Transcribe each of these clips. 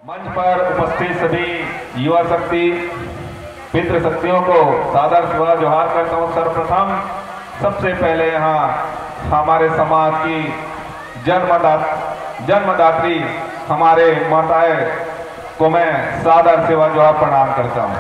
मंच पर उपस्थित सभी युवा शक्ति पितृ शक्तियों को सादर स्वा जोहार करता हूँ। सर्वप्रथम सबसे पहले यहाँ हमारे समाज की जन्मदात्री हमारे माताएं को मैं सादर सेवा जोहार प्रणाम करता हूँ।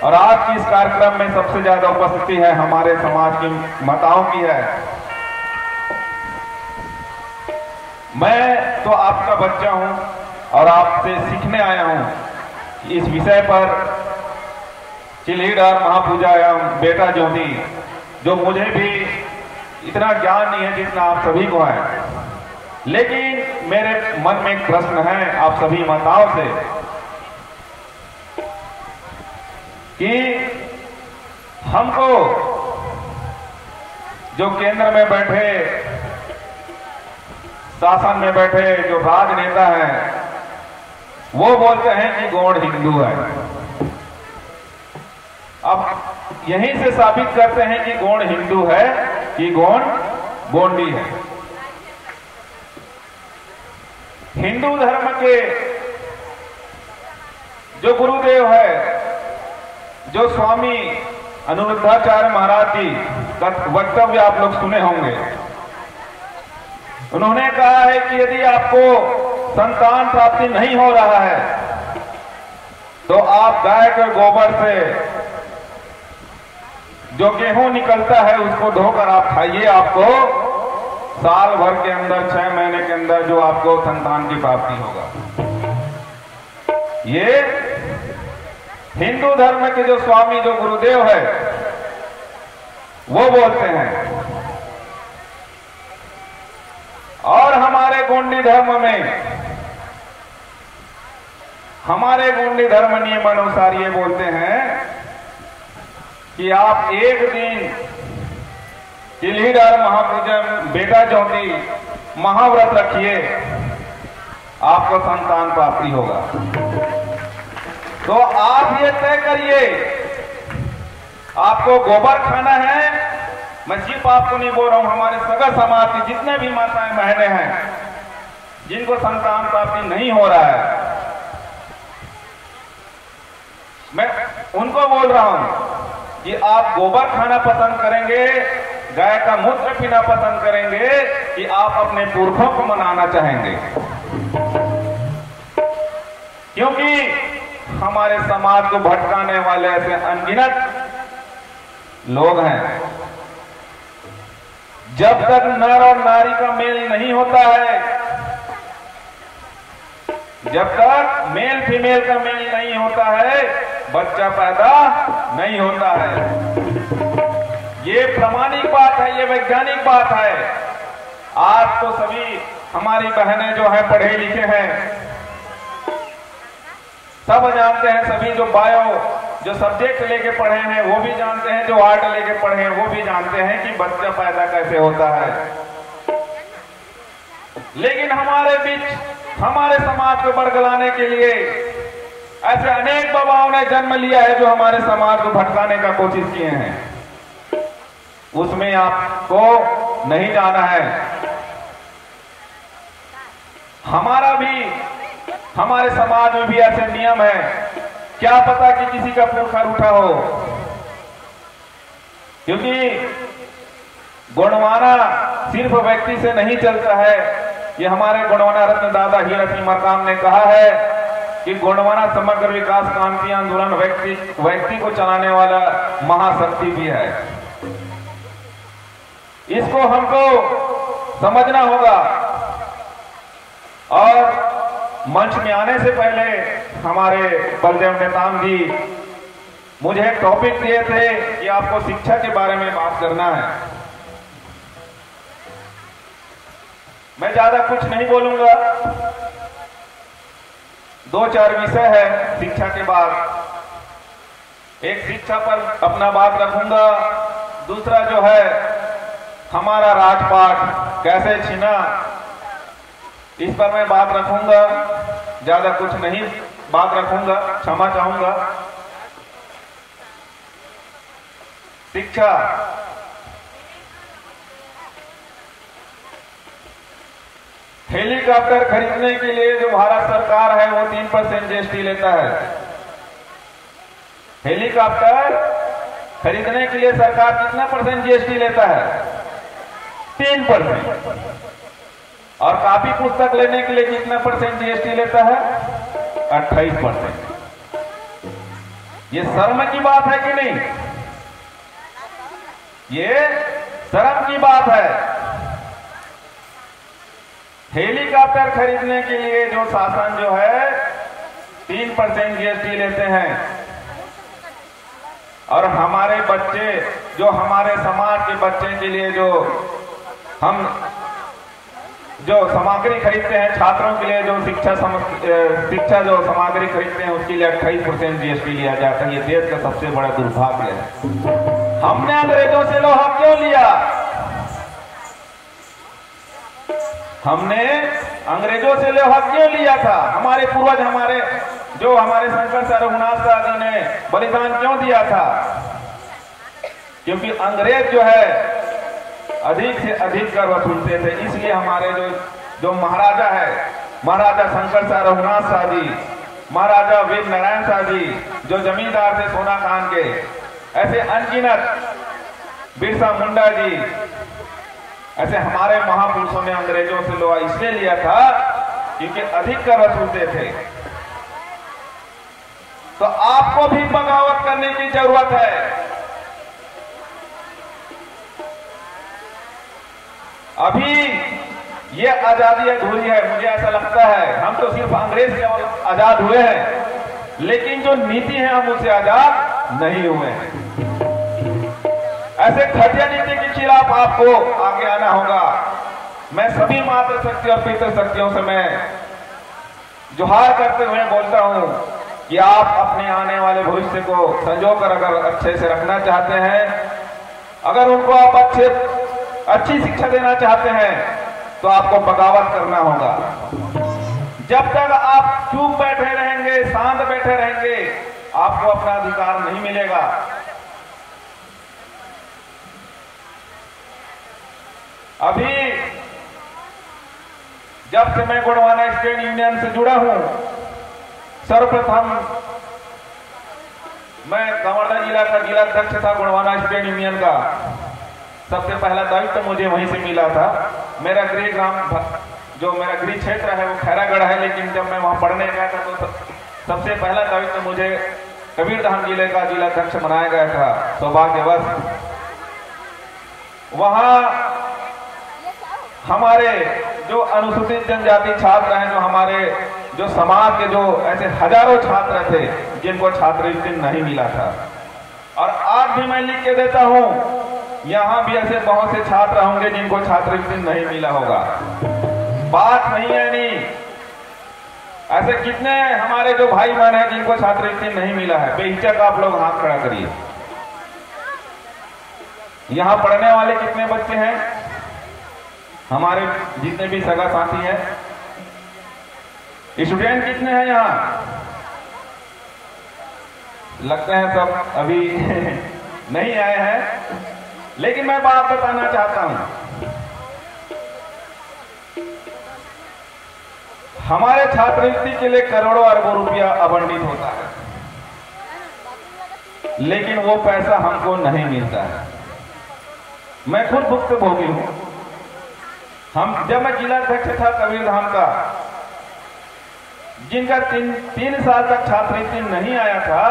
और आज की इस कार्यक्रम में सबसे ज्यादा उपस्थिति है हमारे समाज की माताओं की है। मैं तो आपका बच्चा हूं और आपसे सीखने आया हूं इस विषय पर चिल्हीडर महापूजा एवं बेटा ज्योति, जो मुझे भी इतना ज्ञान नहीं है जितना आप सभी को है। लेकिन मेरे मन में एक प्रश्न है आप सभी माताओं से कि हमको जो केंद्र में बैठे, शासन में बैठे जो राजनेता हैं, वो बोलते हैं कि गौड़ हिंदू है। अब यहीं से साबित करते हैं कि गौड़ हिंदू है कि गौड़ गोंडी है। हिंदू धर्म के जो गुरुदेव है, जो स्वामी अनिरुद्धाचार्य महाराज जी का वक्तव्य आप लोग सुने होंगे। उन्होंने कहा है कि यदि आपको संतान प्राप्ति नहीं हो रहा है तो आप गाय के गोबर से जो गेहूं निकलता है उसको धोकर आप खाइए। आपको साल भर के अंदर 6 महीने के अंदर जो आपको संतान की प्राप्ति होगा। ये हिंदू धर्म के जो स्वामी जो गुरुदेव है वो बोलते हैं। और हमारे गोंडी धर्म नियम अनुसार ये बोलते हैं कि आप एक दिन चिल्हीडर महापूजन बेटा ज्योति महाव्रत रखिए, आपको संतान प्राप्ति होगा। तो आप ये तय करिए आपको गोबर खाना है। मैं सिर्फ आपको नहीं बोल रहा हूं, हमारे सगर समाज की जितने भी माताएं बहनें हैं जिनको संतान प्राप्ति नहीं हो रहा है, मैं उनको बोल रहा हूं कि आप गोबर खाना पसंद करेंगे, गाय का मूत्र पीना पसंद करेंगे कि आप अपने पुरखों को मनाना चाहेंगे। क्योंकि हमारे समाज को भटकाने वाले ऐसे अनगिनत लोग हैं। जब तक नर और नारी का मेल नहीं होता है, जब तक मेल फीमेल का मेल नहीं होता है, बच्चा पैदा नहीं होता है। ये प्रामाणिक बात है, ये वैज्ञानिक बात है। आज तो सभी हमारी बहनें जो है पढ़े लिखे हैं, सब जानते हैं। सभी जो जो सब्जेक्ट लेके पढ़े हैं वो भी जानते हैं, जो आर्ट लेके पढ़े हैं वो भी जानते हैं कि बच्चा पैदा कैसे होता है। लेकिन हमारे बीच हमारे समाज को बरगलाने के लिए ऐसे अनेक बाबाओं ने जन्म लिया है जो हमारे समाज को भटकाने का कोशिश किए हैं। उसमें आपको नहीं जाना है। हमारे समाज में भी ऐसे नियम है। क्या पता कि किसी का पुरखा रूठा हो, क्योंकि गुणवाना सिर्फ व्यक्ति से नहीं चलता है। ये हमारे गुणवाना रत्न दादा हीरा सिंह मरकाम ने कहा है कि गुणवाना समग्र विकास क्रांति आंदोलन व्यक्ति को चलाने वाला महाशक्ति भी है। इसको हमको समझना होगा। और मंच में आने से पहले हमारे बलदेव नेताम जी मुझे एक टॉपिक दिए थे कि आपको शिक्षा के बारे में बात करना है। मैं ज्यादा कुछ नहीं बोलूंगा, 2-4 विषय है शिक्षा के बाद। एक शिक्षा पर अपना बात रखूंगा, दूसरा जो है हमारा राजपाट कैसे छीना, इस पर मैं बात रखूंगा। ज्यादा कुछ नहीं बात रखूंगा, क्षमा चाहूंगा। शिक्षा हेलीकॉप्टर खरीदने के लिए जो भारत सरकार है वो 3% जीएसटी लेता है। हेलीकॉप्टर खरीदने के लिए सरकार कितना परसेंट जीएसटी लेता है? 3%। और कॉपी पुस्तक लेने के लिए कितना परसेंट जीएसटी लेता है? 28%। ये शर्म की बात है कि नहीं? ये शर्म की बात है। हेलीकॉप्टर खरीदने के लिए जो शासन जो है 3% जीएसटी लेते हैं, और हमारे बच्चे जो हमारे समाज के बच्चे के लिए जो हम जो सामग्री खरीदते हैं, छात्रों के लिए जो शिक्षा जो सामग्री खरीदते हैं उसके लिए 28% जीएसटी लिया जाता है। ये देश का सबसे बड़ा दुर्भाग्य है। हमने अंग्रेजों से लोहा क्यों लिया? हमने अंग्रेजों से लोहा क्यों लिया था? हमारे पूर्वज हमारे शंकर सर रघुनाथ साहब ने बलिदान क्यों दिया था? क्योंकि अंग्रेज जो है अधिक से अधिक कर वसूलते थे। इसलिए हमारे जो महाराजा है, महाराजा शंकर सर रघुनाथ साहब जी, महाराजा वीर नारायण साहब जी, जो जमींदार थे सोना खान के, ऐसे अनगिनत बिरसा मुंडा जी, ऐसे हमारे महापुरुषों ने अंग्रेजों से लोहा इसलिए लिया था क्योंकि अधिक कर वसूलते थे। तो आपको भी बगावत करने की जरूरत है। अभी ये आजादी अधूरी है, मुझे ऐसा लगता है। हम तो सिर्फ अंग्रेज से आजाद हुए हैं, लेकिन जो नीति है हम उससे आजाद नहीं हुए हैं। ऐसे घटिया नीति के खिलाफ आपको आगे आना होगा। मैं सभी मातृशक्ति और पितृशक्तियों से मैं जोहार करते हुए बोलता हूं कि आप अपने आने वाले भविष्य को संजोकर अगर अच्छे से रखना चाहते हैं, अगर उनको आप अच्छी शिक्षा देना चाहते हैं, तो आपको बगावत करना होगा। जब तक आप चुप बैठे रहेंगे, शांत बैठे रहेंगे, आपको अपना अधिकार नहीं मिलेगा। अभी जब से मैं गोंडवाना स्टूडेंट यूनियन से जुड़ा हूं, सर्वप्रथम मैं कवर्धा जिला का जिलाध्यक्ष था गोंडवाना स्टूडेंट यूनियन का। सबसे पहला दायित्व मुझे वहीं से मिला था। मेरा गृह ग्राम जो मेरा गृह क्षेत्र है वो खैरागढ़ है, लेकिन जब मैं वहां पढ़ने गया था तो सबसे पहला दायित्व मुझे कबीरधाम जिले का जिलाध्यक्ष बनाया गया था। सौभाग्यवश वहां हमारे जो अनुसूचित जनजाति छात्र हैं, जो हमारे जो समाज के जो ऐसे हजारों छात्र थे जिनको छात्रवृत्ति नहीं मिला था, और आज भी मैं लिख के देता हूं, यहां भी ऐसे बहुत से छात्र होंगे जिनको छात्रवृत्ति नहीं मिला होगा। बात नहीं है नहीं, ऐसे कितने हमारे जो भाई बहन हैं जिनको छात्रवृत्ति नहीं मिला है? बेहिचक आप लोग हाथ खड़ा करिए। यहां पढ़ने वाले कितने बच्चे हैं? हमारे जितने भी सगा साथी हैं, स्टूडेंट कितने हैं यहां? लगते हैं सब अभी नहीं आए हैं, लेकिन मैं बात बताना चाहता हूं। हमारे छात्रवृत्ति के लिए करोड़ों अरबों रुपया आवंटित होता है, लेकिन वो पैसा हमको नहीं मिलता है। मैं खुद भुक्तभोगी हूं। जब मैं जिलाध्यक्ष था कबीरधाम का, जिनका 3 साल तक छात्रवृत्ति नहीं आया था,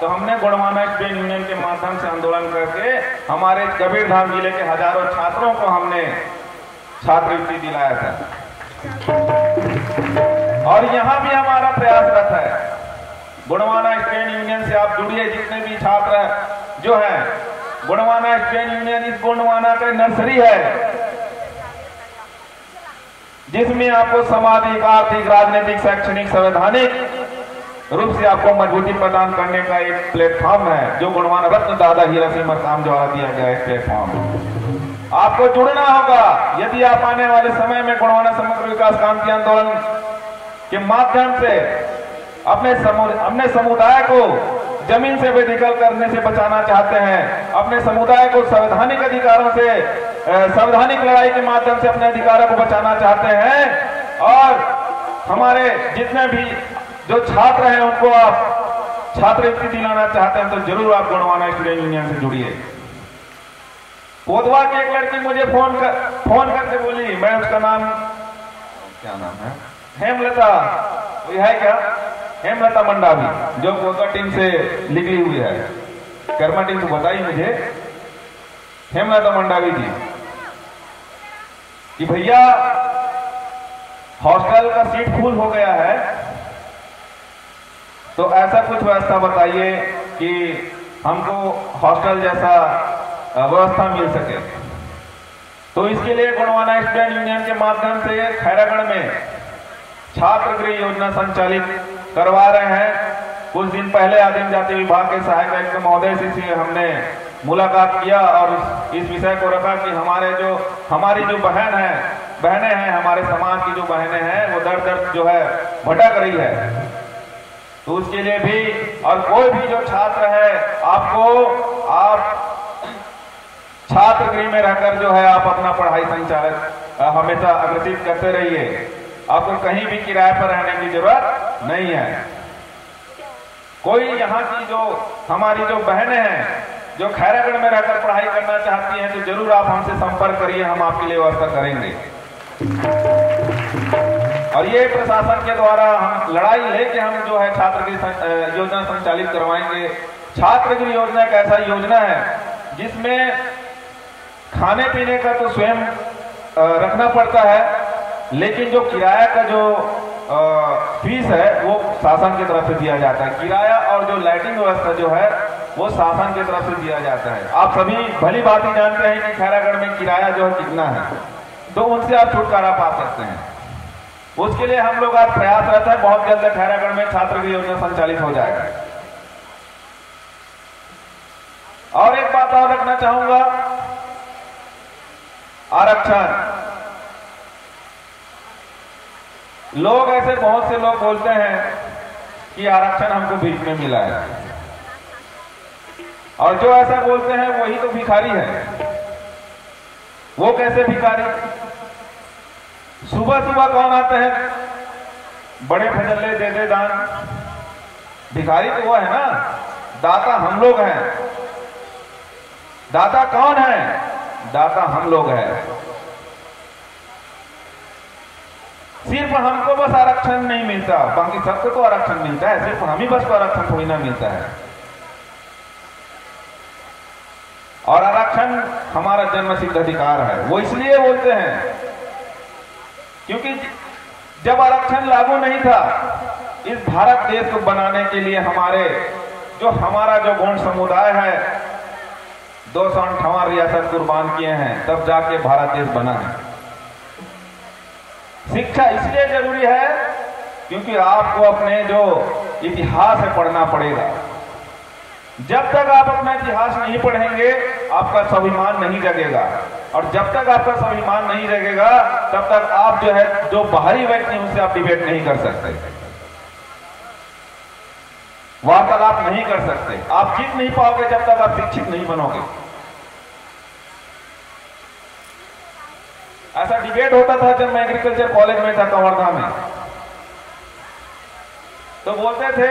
तो हमने गोंडवाना स्टूडेंट यूनियन के माध्यम से आंदोलन करके हमारे कबीरधाम जिले के हजारों छात्रों को हमने छात्रवृत्ति दिलाया था। और यहां भी हमारा प्रयासरत है। गोंडवाना स्टूडेंट यूनियन से आप जुड़िए, जितने भी छात्र जो हैं। गोंडवाना स्टूडेंट यूनियन इस गोंडवाना का नर्सरी है, जिसमें आपको सामाजिक, आर्थिक, राजनीतिक, शैक्षणिक, संवैधानिक रूप से आपको मजबूती प्रदान करने का एक प्लेटफॉर्म है, जो गोंडवाना रत्न दादा हीरा सिंह मरकाम द्वारा दिया गया एक प्लेटफॉर्म। आपको जुड़ना होगा। यदि आप आने वाले समय में गोंडवाना समग्र विकास क्रांति आंदोलन के माध्यम से अपने समुदाय को जमीन से बेदखल करने से बचाना चाहते हैं, अपने समुदाय को संवैधानिक अधिकारों से, संवैधानिक लड़ाई के माध्यम से अपने अधिकारों को बचाना चाहते हैं, और हमारे जितने भी जो छात्र हैं उनको आप छात्रवृत्ति दिलाना चाहते हैं तो जरूर आप गोंडवाना स्टूडेंट यूनियन से जुड़िए। कोदवा की एक लड़की मुझे फोन करके बोली, मैं उसका नाम क्या नाम है, हेमलता, ये है क्या, हेमलता मंडावी, जो कोदवा टीम से निकली हुई है, कर्मा टीम से बताई मुझे हेमलता मंडावी जी कि भैया हॉस्टल का सीट फुल हो गया है, तो ऐसा कुछ व्यवस्था बताइए कि हमको हॉस्टल जैसा व्यवस्था मिल सके। तो इसके लिए गोंडवाना स्टूडेंट यूनियन के माध्यम से खैरागढ़ में छात्र गृह योजना संचालित करवा रहे हैं। कुछ दिन पहले आदिम जाति विभाग के सहायक आयुक्त महोदय से हमने मुलाकात किया और इस विषय को रखा कि हमारी जो बहनें हैं, हमारे समाज की जो बहनें हैं वो दर दर जो है भटक रही है, तो उसके लिए भी, और कोई भी जो छात्र है आप छात्र गृह में रहकर जो है आप अपना पढ़ाई संचालन हमेशा अग्रसित करते रहिए। आपको कहीं भी किराए पर रहने की जरूरत नहीं है। कोई यहाँ की जो हमारी जो बहनें हैं जो खैरागढ़ में रहकर पढ़ाई करना चाहती हैं तो जरूर आप हमसे संपर्क करिए, हम आपके लिए व्यवस्था करेंगे। और ये प्रशासन के द्वारा हम लड़ाई लेके हम जो है छात्र गृह योजना संचालित करवाएंगे। छात्र गृह योजना एक ऐसा योजना है जिसमें खाने पीने का तो स्वयं रखना पड़ता है, लेकिन जो किराया का जो फीस है वो शासन की तरफ से दिया जाता है। किराया और जो लाइटिंग व्यवस्था जो है वो शासन की तरफ से दिया जाता है। आप सभी भली बात ही जानते हैं कि खैरागढ़ में किराया जो है कितना है, तो उनसे आप छुटकारा पा सकते हैं। उसके लिए हम लोग आज प्रयास रहता है, बहुत जल्द खैरागढ़ में छात्र गृह योजना संचालित हो जाएगा। और एक बात और रखना चाहूंगा, आरक्षण। लोग ऐसे बहुत से लोग बोलते हैं कि आरक्षण हमको बीच में मिला है, और जो ऐसा बोलते हैं वही तो भिखारी है। वो कैसे भिखारी? सुबह सुबह कौन आते हैं, बड़े फजले दे दे दान, भिखारी तो वो है ना, दाता हम लोग हैं। दाता कौन है? दाता हम लोग हैं। सिर्फ हमको बस आरक्षण नहीं मिलता, बाकी सबको तो आरक्षण मिलता है, सिर्फ हम ही बस को आरक्षण थोड़ी ना मिलता है। और आरक्षण हमारा जन्मसिद्ध अधिकार है। वो इसलिए बोलते हैं क्योंकि जब आरक्षण लागू नहीं था, इस भारत देश को बनाने के लिए हमारा जो गोंड समुदाय है 258 रियासत कुर्बान किए हैं, तब जाके भारत देश बना है। शिक्षा इसलिए जरूरी है क्योंकि आपको अपने जो इतिहास है पढ़ना पड़ेगा। जब तक आप अपना इतिहास नहीं पढ़ेंगे आपका स्वाभिमान नहीं जगेगा, और जब तक आपका स्वाभिमान नहीं जगेगा तब तक आप जो बाहरी व्यक्ति उनसे आप डिबेट नहीं कर सकते, वार्तालाप नहीं कर सकते, आप जीत नहीं पाओगे जब तक आप शिक्षित नहीं बनोगे। ऐसा डिबेट होता था जब मैं एग्रीकल्चर कॉलेज में था कवर्धा में, तो बोलते थे